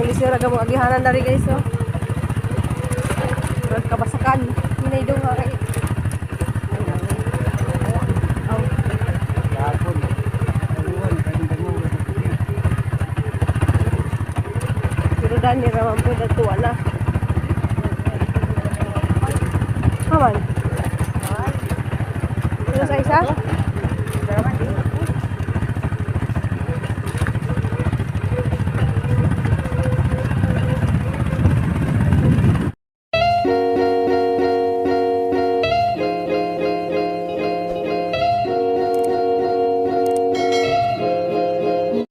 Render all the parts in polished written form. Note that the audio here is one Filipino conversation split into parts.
lisyo ra mo agihanan dari guys so. Kabasakan hinay do nga kay. Pero dani ra man pud tuwa na. Haman. Ano sa isa?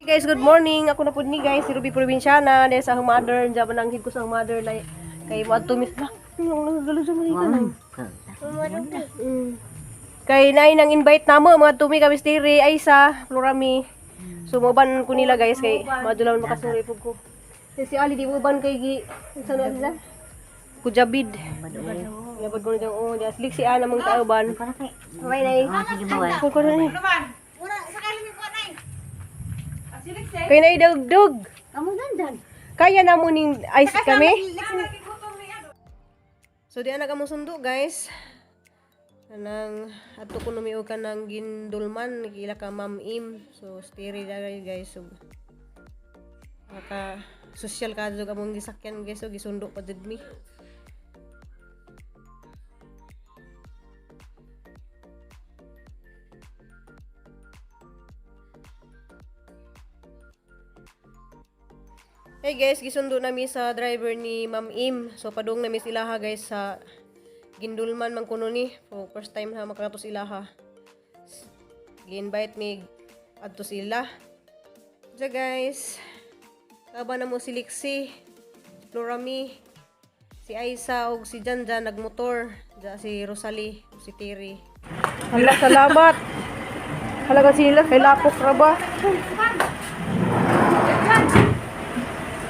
Guys, good morning. Ako na pud ni guys, si Ruby Provinciana, dahil sa mother, jaban ang hid ko sa mother like kay what to miss na. Nagalo sa manita. Kay nay nang invite namo mga tumi kami stiri Aisa, Florami. So moban ko nila guys kay madulaw makasuri pug ko. Si Ali di moban kay gi sa nila. Kujabid. Yabad ko nito oh, just lik si ana mong tauban. Okay nay. Sige bawal. Ko ni. Kaya na idugdug. Kamu dandan. Kaya na mo ning ice kami. So di ana kamo sundo guys. Kanang ato ko numiog ka ng gindulman kila ka Ma'am Im. So stiri dagay guys. So maka social ka jud among gisakyan guys so gisundo pa jud mi. Hey guys, gisundo nami sa driver ni Ma'am Im. So padung nami sila ha guys sa Gindulman man kuno ni. So first time ha makato sila ha. Gi-invite mi adto sila. So guys, kaba na mo si Lixie, Florami, si Aisa ug si Janjan nagmotor, si Rosalie, si Terry. Hala salamat. Halaga sila kay lapok ra ba?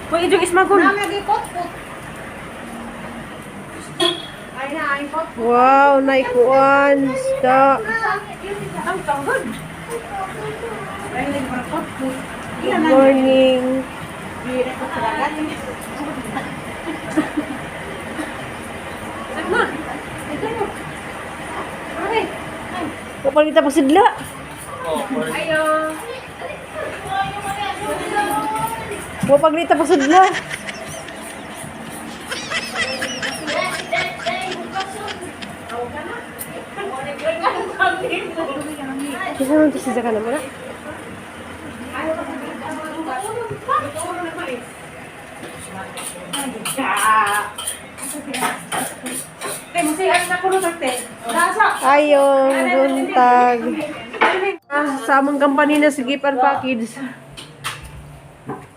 Kung ito ismagon. Wow, naikuan. Isda. Good morning. Kapag kita pasidla. Ayo. Kapag kita pasidla. Kasi naman ito siya ka naman na. Ayong buntag. Sa among company na si Gipan Package.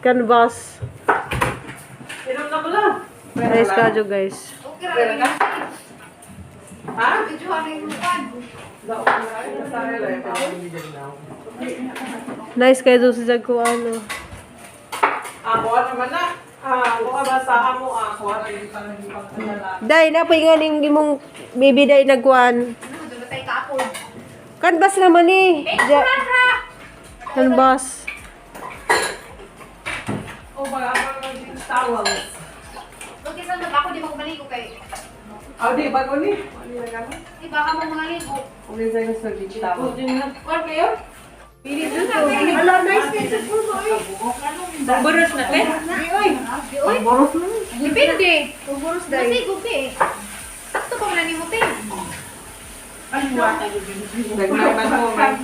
Canvas. Nice kadyo guys. Ha? Nice kayo doon sa Jagko ano. Kuha naman na. Kuha ba sa amo kuha rin pang pagkakala. Day, napay nga ning imong baby day nagkuhan. Canvas naman eh. Canvas. O ba yung towels. Okay, saan na ako di magmaligo kay? Di bago ni. Di baka mo maligo. Uli sa yung service towel. What kayo? Pili dito. Ala, nice kayo sa puso eh. Boros na te? Oy, Boros na. depende. Puburos Kasi day. gubi. Sakto pa man ni mo te. Nagnaman mo. Kala.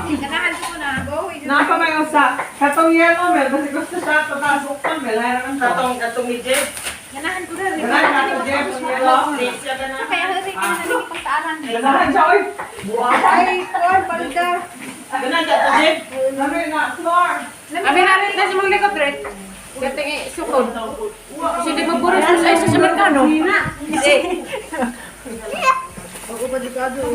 Ganahan ko na. Go. Napa may usa. Katong yellow mel. Basi gusto siya. Tatasok ka mel. Katong midget. Ganahan ko na. Ganahan katong jet. Yellow. Kaya hari ka na nalipang pagtaaran. Ganahan siya oy. Ay, kuhan, palda. Ganahan katong jet. Ano na floor. Abi na rin na si mong likod rin. Gating sukod. Kasi di magburos sa isa sa merkano. Ako pa dikado.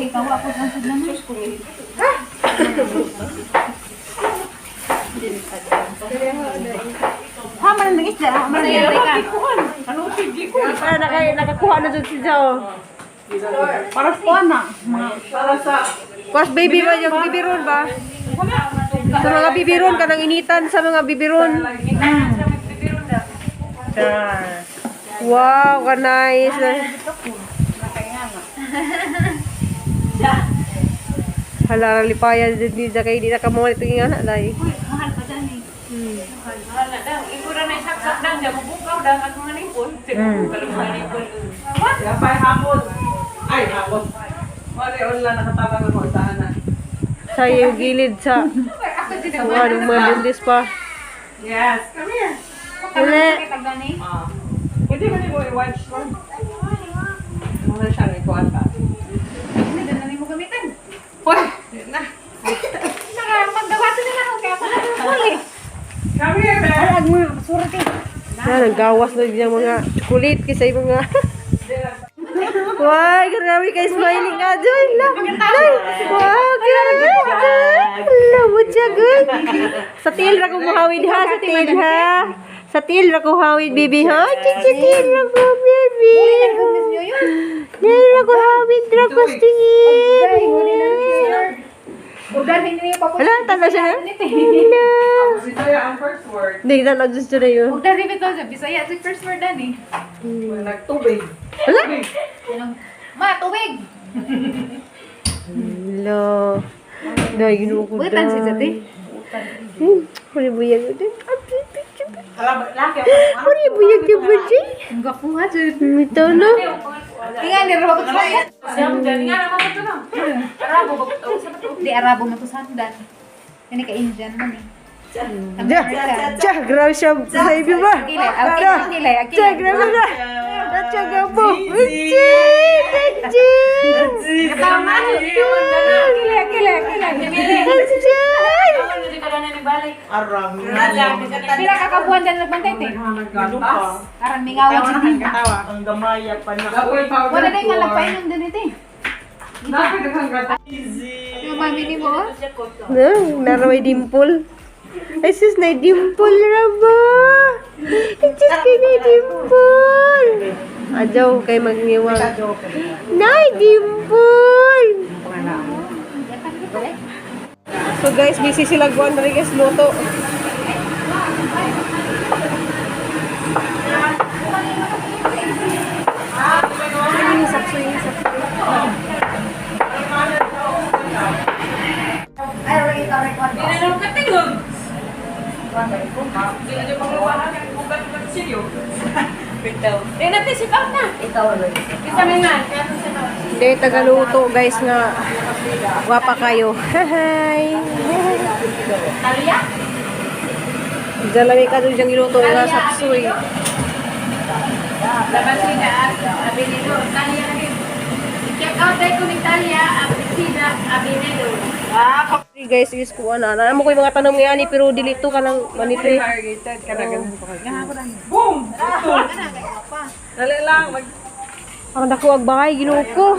Haman ang isda. Haman ang isda. Ano sige ko? Nakakuha na dyan si Jo. Para sa kuwan na. Para sa Kuwas baby ba yung baby roll ba? Sa mga bibiron ka nang initan sa mga bibiron. Wow, ka nice. Hala, lipayan di kay di na ka mo ito nga na dai. Mahal pa dyan eh. Wala daw. Ikaw na isaksak lang dyan. Mabukaw daw at mga nipon. Kalau mga nipon. Kaya pa hapon. Ay, hapon. Wala, wala nakatabang ako. Saan na? Sa yung gilid sa ano mga bundis pa. Yes. Come here. Wala. Pwede ba niyo i-watch mo? Muna siyang ikuan pa. Hindi, dala mo gamitin. Hoy! Yun na. Magdawasan nila ako kaya ako nagpuli. Come here, man! Alag mo, surati. Yan, ang gawas na yung mga chocolate kasi yung mga... Wow, grabe kay smiling nga dyan. Wow, grabe. Labot siya, good. Sa tail ra ko mahawid ha, sa tail ha. Sa tail ra ko hawid, baby ha. Sa tail ra ko, baby. Goodness nyo yun. Tail ra ko hawid, ra ko stingin. Ugar, hindi niyo papunta. Hala, tanda siya na. Hala. Bisaya ang first word. Hindi, tanda siya na yun. Ugar, ribit lang siya. Bisaya, si first word dan eh. Nagtubig. Hala? Ma, tubig! Hala. Dahil ginuko dahil. Butan si Jati. Huli buyag yun. Laki Huli buyag yun ba siya? Ang gapuha dyan. Ito no? Tingnan, ni Robot Ryan. Siyam dyan. Nga naman ito na. Arabo. Di Arabo matusandan. Ini ka Indian man eh. Cah, grabe siya sa ibi ba? Agile, agile, agile. Cah, grabe na. Cah, gapo. Uchi! Tama. Agile, agile, agile. Arang. Pila kakabuhan dyan nagbantay te. Karang mingawan si Tina. Ang gamaya pa na. Dapat powder. Wala na yung nagpainom din ito eh. Dapat ang gata. Easy. Yung mami ni mo. No, naraway dimple. Ay, sus, na dimple na ba? Ay, sus, kay na dimple. Adyaw, kay magniwag. Na dimple. So guys, busy sila Juan Rodriguez luto. Dinanong ka tingog. Hindi na dyan pangluwahan. Bukan ng silyo. Bitaw. Di natin si Pao na. Isa may man. Kaya ito siya na. Hindi, tagaluto guys nga. Wapa kayo. Hi! Talia? Jalami ka doon siyang giluto nga sapsoy. Labas sila at Abinero. Talia na rin. I-check out tayo kung yung Talia, Abinero. Okay guys, is ko ana. Alam mo ko yung mga tanong nga ni pero dilito ka ng manitri. Variegated ka na ganun pa kayo. Boom! Ito. Dali lang. Ang dako ag bahay ginuo ko.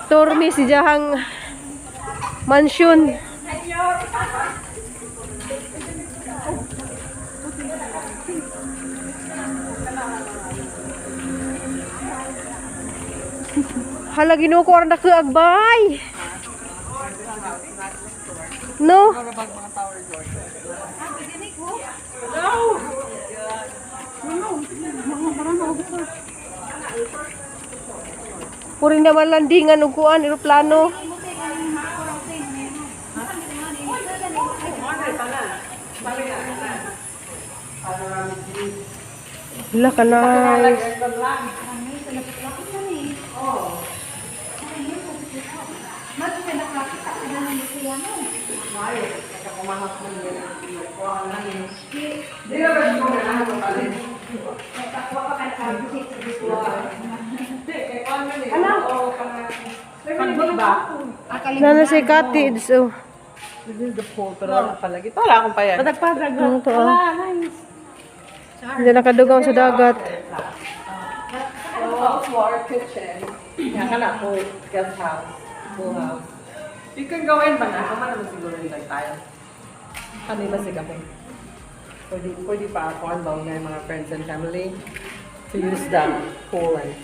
Tormi si Jahang mansion. Hala ginuo ko ang dako ag bahay. No. Puring naman landingan og kuan eroplano. Hala ka nice. Nana si Kati. So. This is the pool, pero wala pala. Ito wala akong payan. Patagpadag. Ano to ah? Hindi nakadugaw sa dagat. Also, our kitchen. Yan ka na po. Guest house. Pool house. You can go in ba na? Kama naman siguro nila tayo. Kanila si kami. Pwede pa ako ang mga friends and family to use the pool and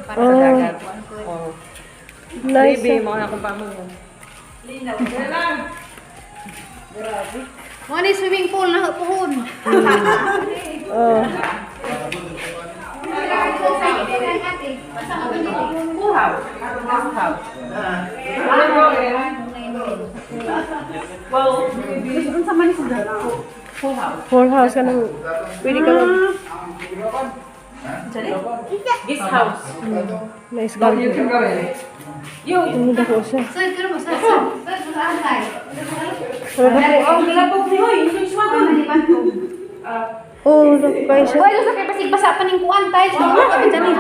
Para sa dagat. Oh. Nice. Baby, mo na kung paano yun. Mo ni swimming pool na puhon. Oh. Full house. Guest house. Wanna go in? Well, gusto sa Manila sa full house. Full house ka nang pwede ka mag Guest house. nice But you garden. can go in. Ang dako siya. Sir, pero mo sa antay. Pero dako. Oh, galabog mo eh. Yung suwagan. Oh, dako kayo siya. Oy, sa kay basig basa pa ning kuan tay. Sa mga ka dyan ni.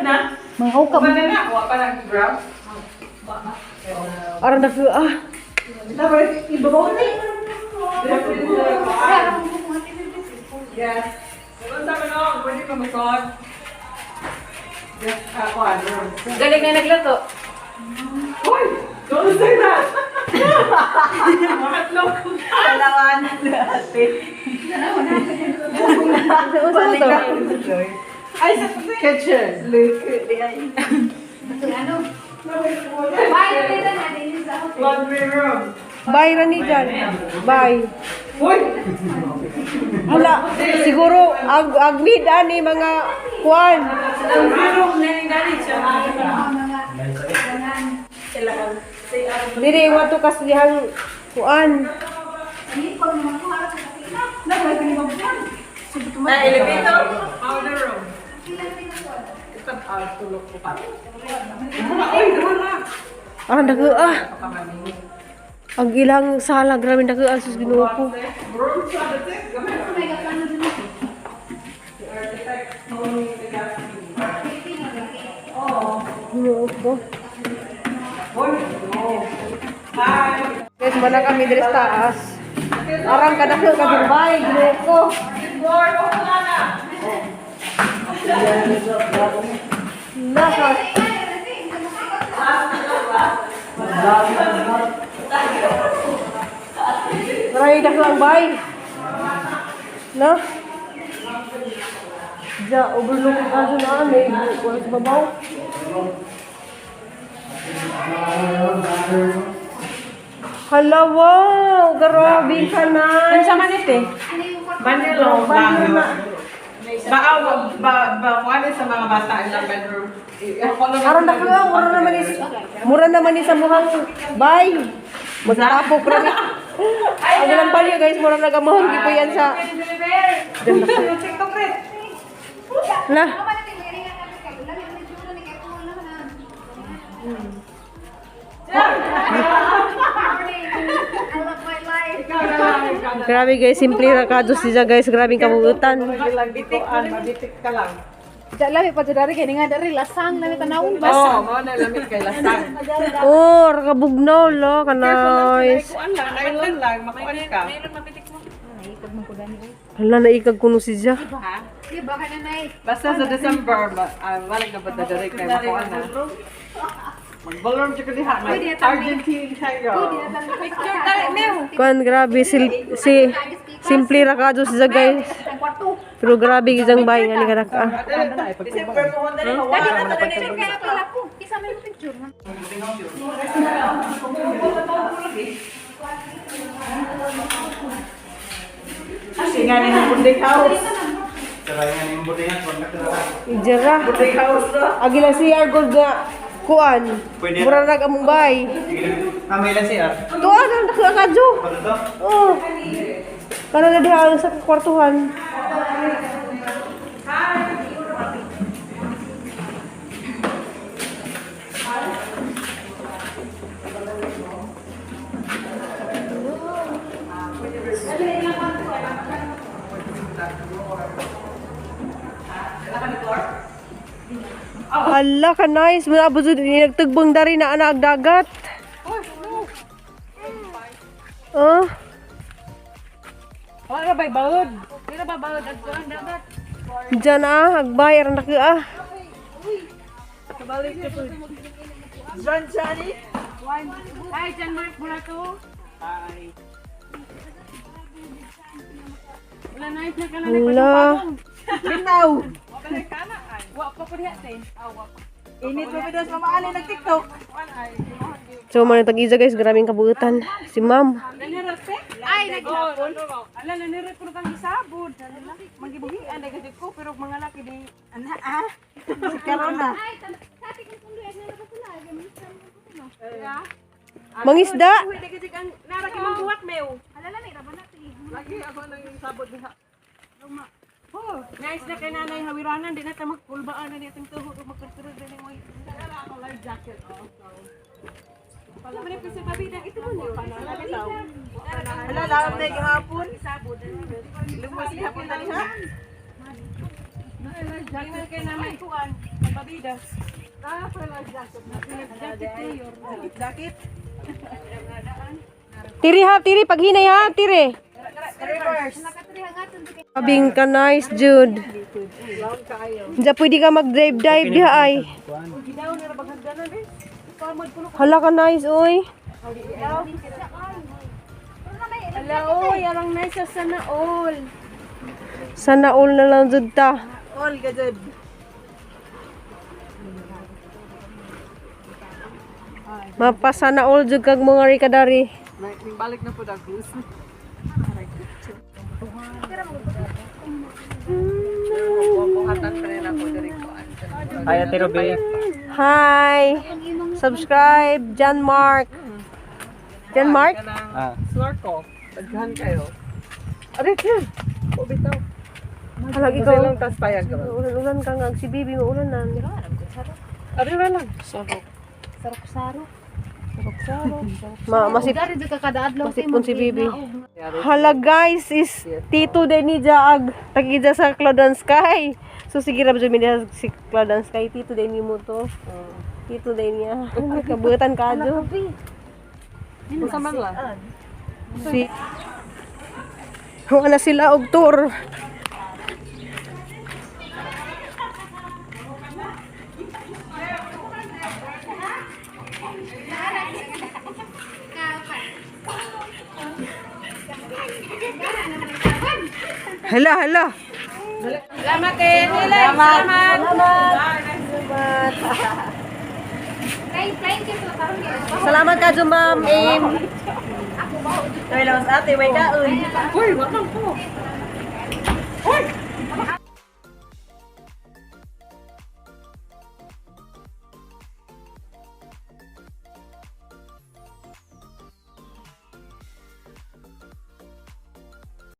Na? Mga ka. Wala na. Wala pa nang grab. Arang dako ah. Dapat ibabaw na eh. Yes. Kung sa manong, pwede ka masod. Yes, ako ano. Galing na nagluto. Uy! Don't say that! Makatlong ko na. Dalawan na ate. Ay, sa kitchen. Look. Ano? Bye dito na din sa hotel. Laundry room. Bye Rani dyan. Bye. Uy! Wala. Siguro agmid ani mga kuan. Laundry room na yung galit siya. Diri wa to kasihang kuan. Na elevator? Powder room. Ito tulog ko pa. Uy, doon na. Arang dako ah. Ang ilang sala grabe dako ang sus Ginoo ko. Room sa the gamay. Ginoo ko. Uy, hi. Guys, mana kami diri sa taas. Arang kadako ka Dubai, Ginoo ko. Floor, wala na. Naka. Maray dako ang bay. Na? Ja, overlook ka dyan na. May wala sa babaw. Hala, wow! Grabe ka na! Ano sa manit eh? Manilo, bago. Kung ano sa mga bata in the bedroom. Aron na ka, mura naman ni sa muhang bay. Magtapok na ni. Ang lang pala guys, mura nagamahon di po yan sa... Lah. Grabe guys, simple rakado siya guys, grabing kabugutan. Mabitik ka lang. Lami pa dari kay nga dari lasang lami tanawon ba? Oo, mo na lamig kay lasang. Oh, rakabugnaw lo, kanais. Kuan lang, nailan lang, makuan ka. Hala, naikag kuno siya. Di ba kana nay? Basta sa December, wala na ba dadari kay makuan na. Mag-balloon siya diha na Argentine tayo. Picture tali mew. Kuan, grabe, si simple rakado siya guys. Pero grabe gizang bay nga ni karaka. December mo na rin Dali na tali ni kaya pala ko. Isa may picture man. Kasi nga ni Bunding House. Ijara. Bunding House na. Agila si Argold nga kuan. Mura nag among bay. May ilan siya? Tuwa na nakakadyo. Oh. Kana na diha sa kwartuhan. Hala ka nice, mga abusod nagtugbong dari na anak dagat. Oh. Wala ba balod? Wala ba balod at kuan dagat? Diyan agbay aran na ah. Kabalik ka po. John Johnny? Ay, Jan Mark mula to. Hi. Wala night na kana Hala. Binaw. Okay, kana ay. Wa pa ko diha te. Wa pa. Init mo bidas mamaali nag-TikTok. So, man tag-iza guys, grabing kabuutan. Si ma'am. Naniras te? Ay, naghapon. Ala, naniras ko kang isabod. Magibuhian, nagagid ko, pero mga laki di, Si Karona. Mangisda. Uy, nagagid ang naraki mong buwat, Mew. Lagi ako nang sabot diha. Oh, nice na kay nanay hawiranan, di na ta magpulbaan na nitong tuhod o magkasurod na ni mo. Ako life jacket. Pala man kasi babida ito mo niyo. Wala lang na gihapon. Isabod. Lumos gihapon na diha. Dahil kay nanay kuan, babida. Life jacket na. Jacket mayor. Jacket. Tiri ha, tiri. Paghinay ha, tiri. Reverse. Abing ka nice, Jude. Long kayo. Diya pwede ka mag-dive-dive diha ay. Gidaw na rabaghanan eh. Pamod puno. Hala ka nice, oy. Ala oy, arang nice sa sana all. Sana all na lang, Jude ta. All gajud. Mapasana all, Jude kag mga rikadari. Balik na po da cruise. Buhatan pa rin ako diri ko. Ay, Ate Ruby. Hi. Subscribe, John Mark. John Mark? Ah. Snorkel. Daghan kayo. Ari, po bitaw. Halag Kasi ikaw. lang tas payag ka ba? Ulan-ulan ka nga. Si Bibi, maulan na. Ari na lang. Sarok. Masipon si Bibi. Hala guys, is Tito Denny Jaag. Tag-ija sa Cloud and Sky. So sige ra jud mi si Cloud and Sky. Tito Denny mo to. Tito Denny. Kabutan ka jo. Sa man lang. Si na sila og tour. Hala. Salamat eh. Salamat. Salamat ka jo, Ma'am Aim. Ay lang sa ate, may kaon. Uy, wag lang po.